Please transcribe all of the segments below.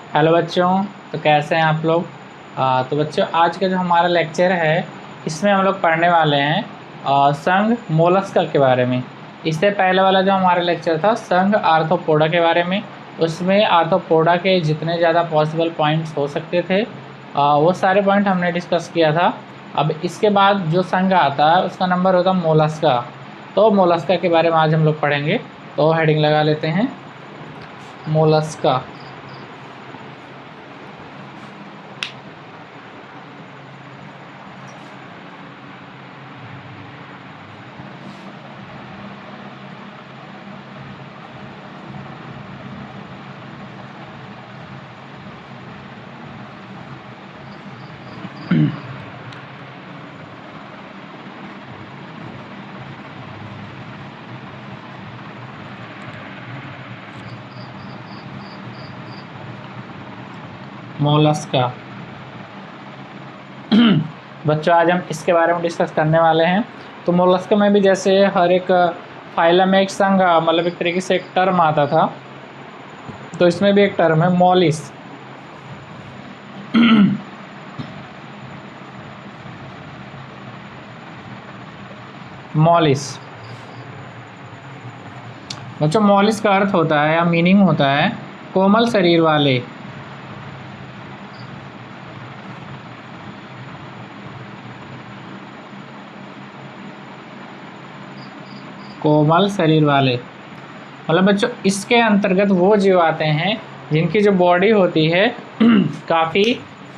Hello बच्चों। तो कैसे हैं आप लोग। तो बच्चों आज का जो हमारा लेक्चर है इसमें हम लोग पढ़ने वाले हैं संघ मोलस्का के बारे में। इससे पहले वाला जो हमारा लेक्चर था संघ आर्थ्रोपोडा के बारे में, उसमें आर्थ्रोपोडा के जितने ज़्यादा पॉसिबल पॉइंट्स हो सकते थे वो सारे पॉइंट हमने डिस्कस किया था। अब इसके बाद जो संघ आता है उसका नंबर होता है मोलस्का। तो मोलस्का के बारे में आज हम लोग पढ़ेंगे। तो हेडिंग लगा लेते हैं मोलस्का। मोलस्का बच्चों आज हम इसके बारे में डिस्कस करने वाले हैं। तो मोलस्का में भी जैसे हर एक फाइलम में एक संघ मतलब एक तरीके से एक टर्म आता था, तो इसमें भी एक टर्म है मोलिस। मोलिस बच्चों, मोलिस का अर्थ होता है या मीनिंग होता है कोमल शरीर वाले। कोमल शरीर वाले मतलब बच्चों इसके अंतर्गत वो जीव आते हैं जिनकी जो बॉडी होती है काफ़ी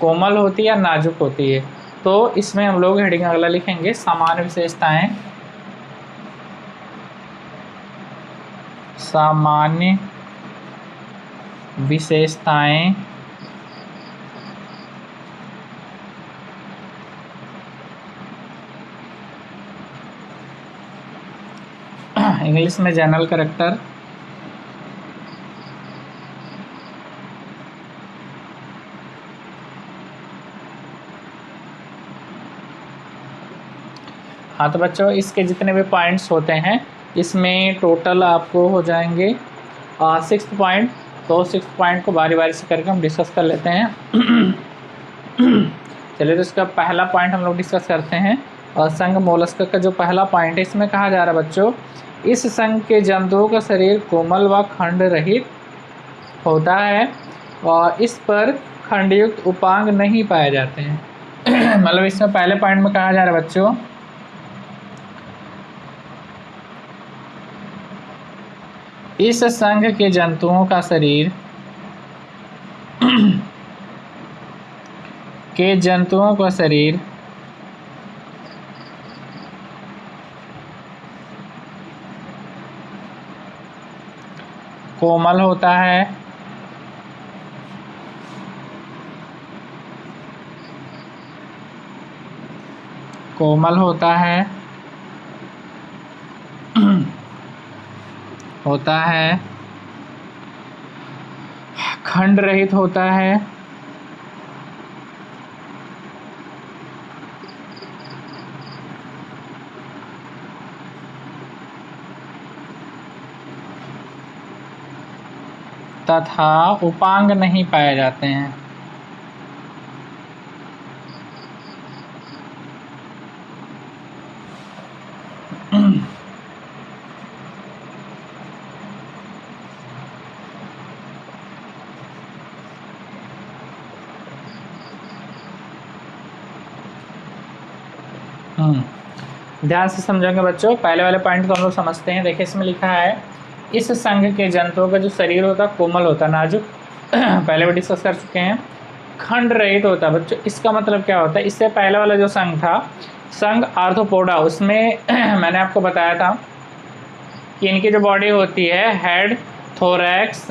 कोमल होती है या नाजुक होती है। तो इसमें हम लोग हेडिंग अगला लिखेंगे सामान्य विशेषताएं। सामान्य विशेषताएं इंग्लिश में जनरल कैरेक्टर। हाँ तो बच्चों इसके जितने भी पॉइंट्स होते हैं इसमें टोटल आपको हो जाएंगे 6 पॉइंट। तो 6 पॉइंट को बारी बारी से करके हम डिस्कस कर लेते हैं। चलिए तो इसका पहला पॉइंट हम लोग डिस्कस करते हैं। संघ मोलस्का का जो पहला पॉइंट है इसमें कहा जा रहा है बच्चों, इस संघ के जंतुओं का शरीर कोमल व खंड रहित होता है और इस पर खंडयुक्त उपांग नहीं पाए जाते हैं। मतलब इसमें पहले पॉइंट में कहा जा रहा है बच्चों, इस संघ के जंतुओं का शरीर कोमल होता है खंड रहित होता है तथा उपांग नहीं पाए जाते हैं। ध्यान से समझेंगे बच्चों, पहले वाले पॉइंट को हम लोग समझते हैं। देखिए इसमें लिखा है इस संघ के जंतुओं का जो शरीर होता है कोमल होता है, नाजुक। पहले भी डिस्कस कर चुके हैं। खंड रहित होता है बच्चों, इसका मतलब क्या होता है, इससे पहले वाला जो संघ था संघ आर्थ्रोपोडा, उसमें मैंने आपको बताया था कि इनकी जो बॉडी होती है हेड, थोरैक्स,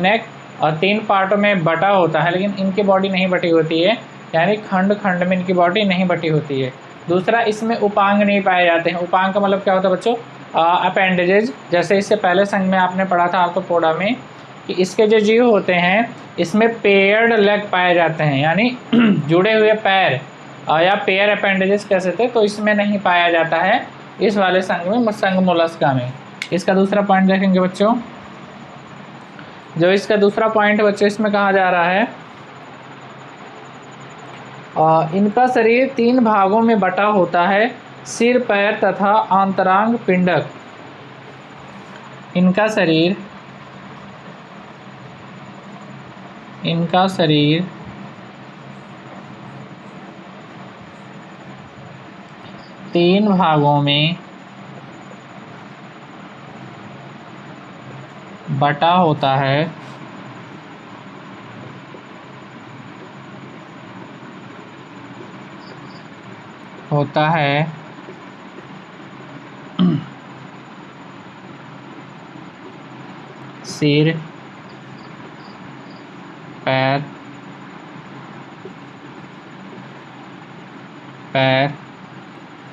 नेक और 3 पार्टों में बटा होता है, लेकिन इनकी बॉडी नहीं बटी होती है, यानी खंड खंड में इनकी बॉडी नहीं बटी होती है। दूसरा, इसमें उपांग नहीं पाए जाते हैं। उपांग का मतलब क्या होता है बच्चों, अपेंडेजेज। जैसे इससे पहले संघ में आपने पढ़ा था आर्थ्रोपोडा में कि इसके जो जीव होते हैं इसमें पेयर्ड लेग पाए जाते हैं, यानी जुड़े हुए पैर या पेयर अपेंडेजेस कह सकते हैं, तो इसमें नहीं पाया जाता है इस वाले संघ में, संघ मोलस्का में। इसका दूसरा पॉइंट देखेंगे बच्चों, जो इसका दूसरा पॉइंट बच्चों इसमें कहा जा रहा है, इनका शरीर 3 भागों में बटा होता है, सिर, पैर तथा आंतरांग पिंडक। इनका शरीर 3 भागों में बटा होता है, सिर, पैर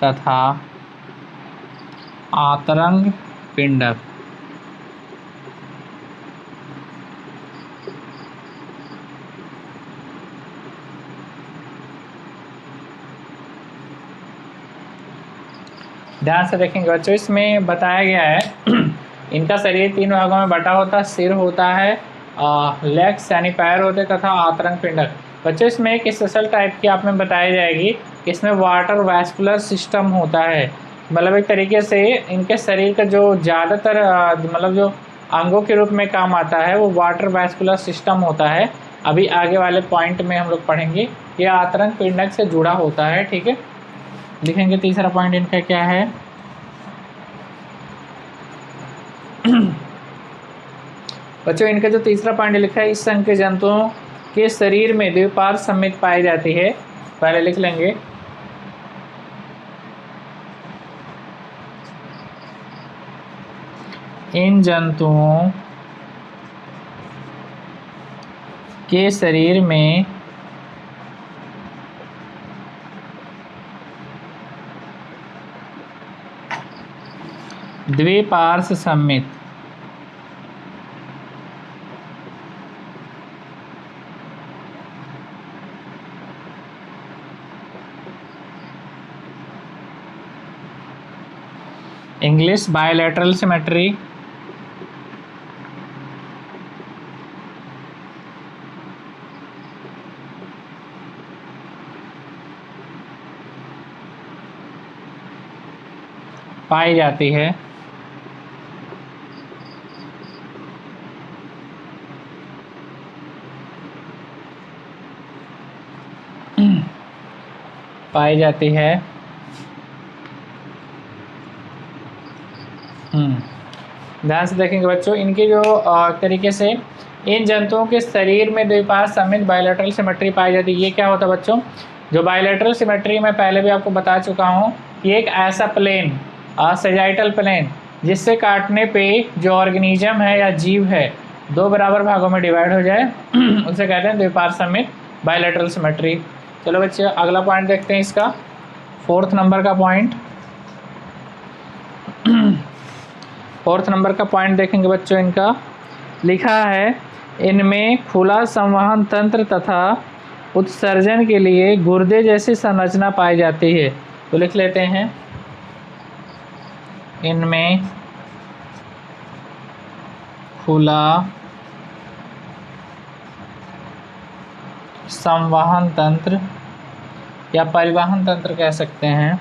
तथा आंतरंग पिंडक। ध्यान से देखेंगे बच्चों, इसमें बताया गया है इनका शरीर 3 भागों में बटा होता है, सिर होता है, लेग्स यानी पैर होते तथा आंतरंग पिंडक। बच्चों इसमें एक स्पेशल टाइप की आप में बताई जाएगी, इसमें वाटर वैस्कुलर सिस्टम होता है। मतलब एक तरीके से इनके शरीर का जो ज़्यादातर मतलब जो अंगों के रूप में काम आता है वो वाटर वैस्कुलर सिस्टम होता है। अभी आगे वाले पॉइंट में हम लोग पढ़ेंगे, ये आंतरंग पिंडक से जुड़ा होता है। ठीक है, लिखेंगे तीसरा पॉइंट इनका क्या है। बच्चों इनका जो तीसरा पॉइंट लिखा है, इस संघ के जंतुओं के शरीर में द्विपार्श्व संमित पाई जाती है। पहले लिख लेंगे, इन जंतुओं के शरीर में द्विपार्श्व संमित इंग्लिश बायलैटरल सिमेट्री पाई जाती है। ध्यान से देखेंगे बच्चों, इनके जो तरीके से इन जंतुओं के शरीर में द्विपार्श्व संमित बायलैटरल सिमेट्री पाई जाती है। ये क्या होता है बच्चों, जो बायलैटरल सिमेट्री मैं पहले भी आपको बता चुका हूँ, ये एक ऐसा प्लेन सेजाइटल प्लेन जिससे काटने पे जो ऑर्गेनिज्म है या जीव है 2 बराबर भागों में डिवाइड हो जाए उसे कहते हैं द्विपार्श्व संमित बायलैटरल सिमेट्री। चलो बच्चे अगला पॉइंट देखते हैं, इसका 4th नंबर का पॉइंट। 4th नंबर का पॉइंट देखेंगे बच्चों, इनका लिखा है, इनमें खुला संवहन तंत्र तथा उत्सर्जन के लिए गुर्दे जैसी संरचना पाई जाती है। तो लिख लेते हैं, इनमें खुला संवहन तंत्र या परिवहन तंत्र कह सकते हैं,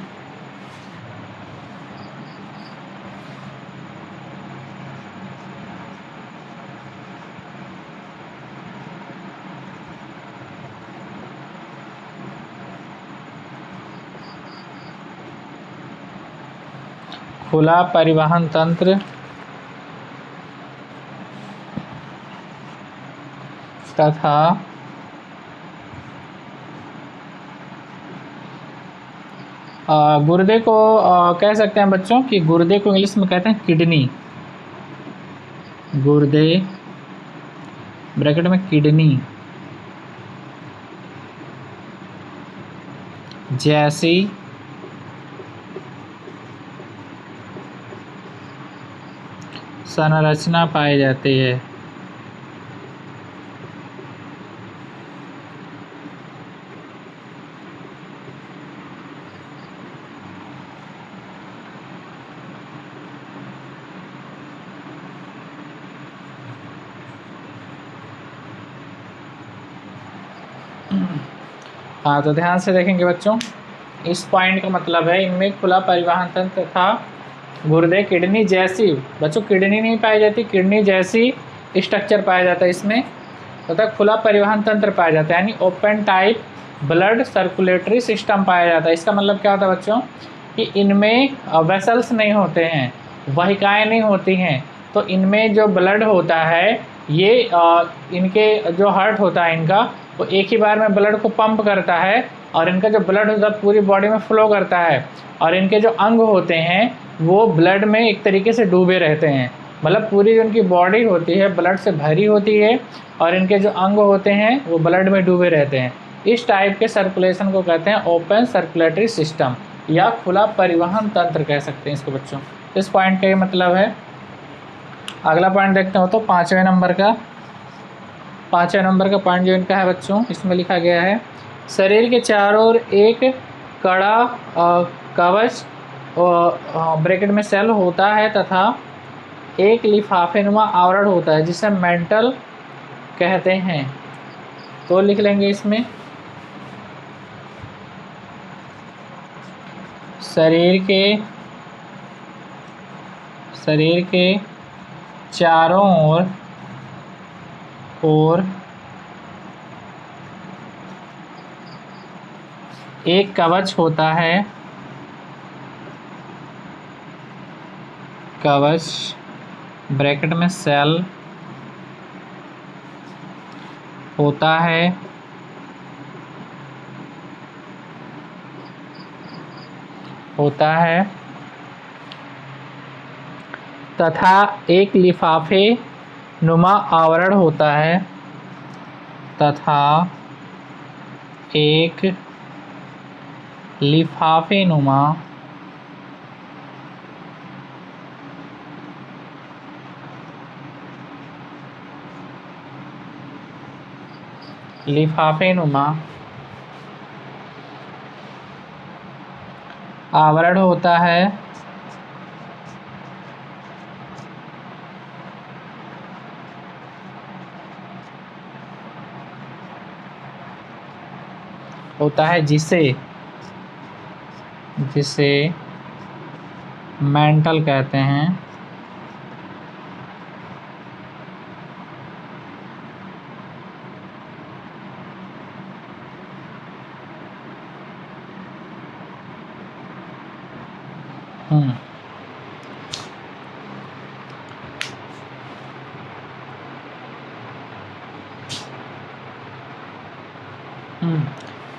खुला परिवहन तंत्र तथा गुर्दे को कह सकते हैं बच्चों कि गुर्दे को इंग्लिश में कहते हैं किडनी। गुर्दे ब्रैकेट में किडनी जैसी संरचना पाई जाती है। हाँ, तो ध्यान से देखेंगे बच्चों, इस पॉइंट का मतलब है इनमें खुला परिवहन तंत्र तथा गुर्दे किडनी जैसी, बच्चों किडनी नहीं पाई जाती, किडनी जैसी स्ट्रक्चर पाया जाता है इसमें, तथा खुला परिवहन तंत्र पाया जाता है, यानी open type blood circulatory system पाया जाता है। इसका मतलब क्या होता है बच्चों कि इनमें वेसल्स नहीं होते हैं, वाहिकाएँ नहीं होती हैं, तो इनमें जो ब्लड होता है ये इनके जो हार्ट होता है इनका, वो एक ही बार में ब्लड को पंप करता है और इनका जो ब्लड होता है पूरी बॉडी में फ्लो करता है, और इनके जो अंग होते हैं वो ब्लड में एक तरीके से डूबे रहते हैं, मतलब पूरी जो इनकी बॉडी होती है ब्लड से भरी होती है और इनके जो अंग होते हैं वो ब्लड में डूबे रहते हैं। इस टाइप के सर्कुलेशन को कहते हैं ओपन सर्कुलेटरी सिस्टम या खुला परिवहन तंत्र कह सकते हैं इसको बच्चों। इस पॉइंट का ये मतलब है। अगला पॉइंट देखते हो तो पाँचवें नंबर का पॉइंट जो इनका है बच्चों, इसमें लिखा गया है शरीर के चारों ओर एक कड़ा कवच ब्रैकेट में सेल होता है तथा एक लिफाफेनुमा आवरण होता है जिसे मेंटल कहते हैं। तो लिख लेंगे इसमें शरीर के चारों ओर एक कवच होता है, कवच ब्रैकेट में सेल होता है तथा एक लिफाफे नुमा आवरण होता है लिफाफे नुमा आवरण होता है जिसे मेंटल कहते हैं।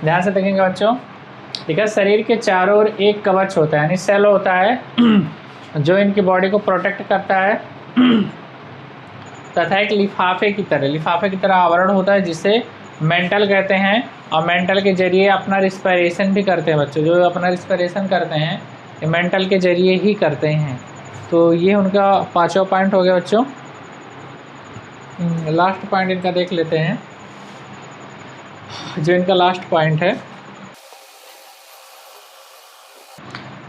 ध्यान से देखेंगे बच्चों, ठीक है। शरीर के चारों ओर एक कवच होता है यानी सेल होता है जो इनकी बॉडी को प्रोटेक्ट करता है तथा एक लिफाफे की तरह आवरण होता है जिसे मेंटल कहते हैं, और मेंटल के जरिए अपना रिस्पिरेशन भी करते हैं बच्चों। जो अपना रिस्पिरेशन करते हैं ये मेंटल के जरिए ही करते हैं। तो ये उनका पाँचवा पॉइंट हो गया बच्चों। लास्ट पॉइंट इनका देख लेते हैं, जो इनका लास्ट पॉइंट है।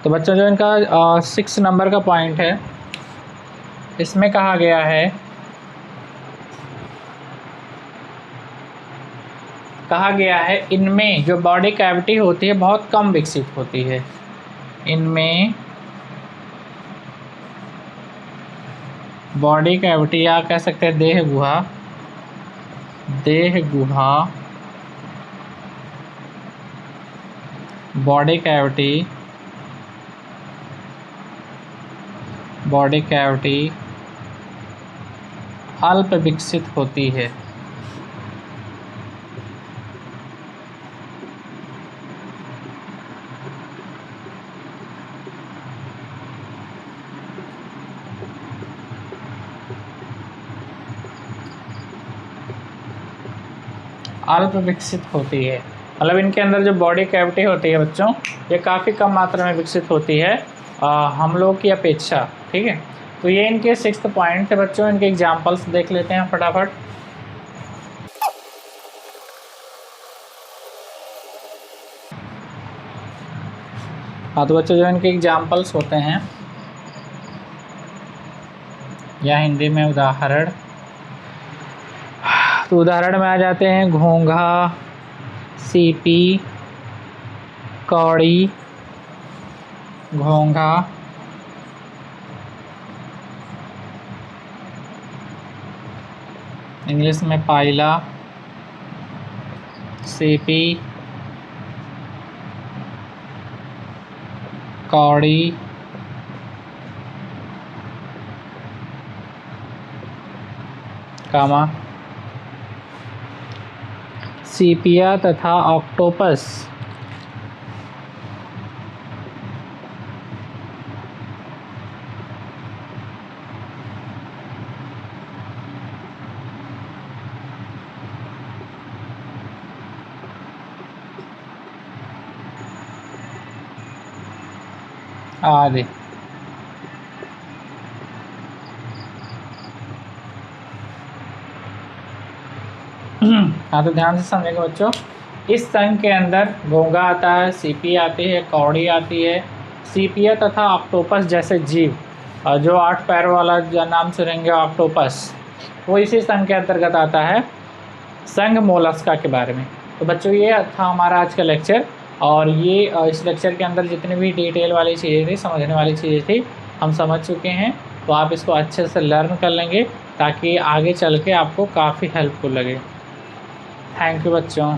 तो बच्चों जो इनका 6 नंबर का पॉइंट है, इसमें कहा गया है इनमें जो बॉडी कैविटी होती है बहुत कम विकसित होती है। इनमें बॉडी कैविटी या कह सकते हैं देह गुहा बॉडी कैविटी अल्प विकसित होती है। अल्प विकसित होती है मतलब इनके अंदर जो बॉडी कैविटी होती है बच्चों ये काफ़ी कम मात्रा में विकसित होती है हम लोग की अपेक्षा, ठीक है। तो ये इनके 6th पॉइंट थे बच्चों। इनके एग्जांपल्स देख लेते हैं फटाफट। हाँ, तो बच्चों जो इनके एग्जांपल्स होते हैं या हिंदी में उदाहरण, तो उदाहरण में आ जाते हैं घोंघा, सीपी, कौड़ी, घोंघा, इंग्लिश में पाइला, सीपी, कौड़ी, कामा, सीपिया तथा ऑक्टोपस। आदि। हाँ, तो ध्यान से समझेंगे बच्चों। इस संघ के अंदर घोंघा आता है, सीपी आती है, कौड़ी आती है, सीपिया तथा ऑक्टोपस जैसे जीव, और जो 8 पैरों वाला जो नाम सुनेंगे ऑक्टोपस, वो इसी संघ के अंतर्गत आता है, संघ मोलस्का के बारे में। तो बच्चों ये था हमारा आज का लेक्चर, और ये इस लेक्चर के अंदर जितनी भी डिटेल वाली चीज़ें थी, समझने वाली चीज़ें थी, हम समझ चुके हैं। तो आप इसको अच्छे से लर्न कर लेंगे ताकि आगे चल के आपको काफ़ी हेल्पफुल लगे। थैंक यू बच्चों।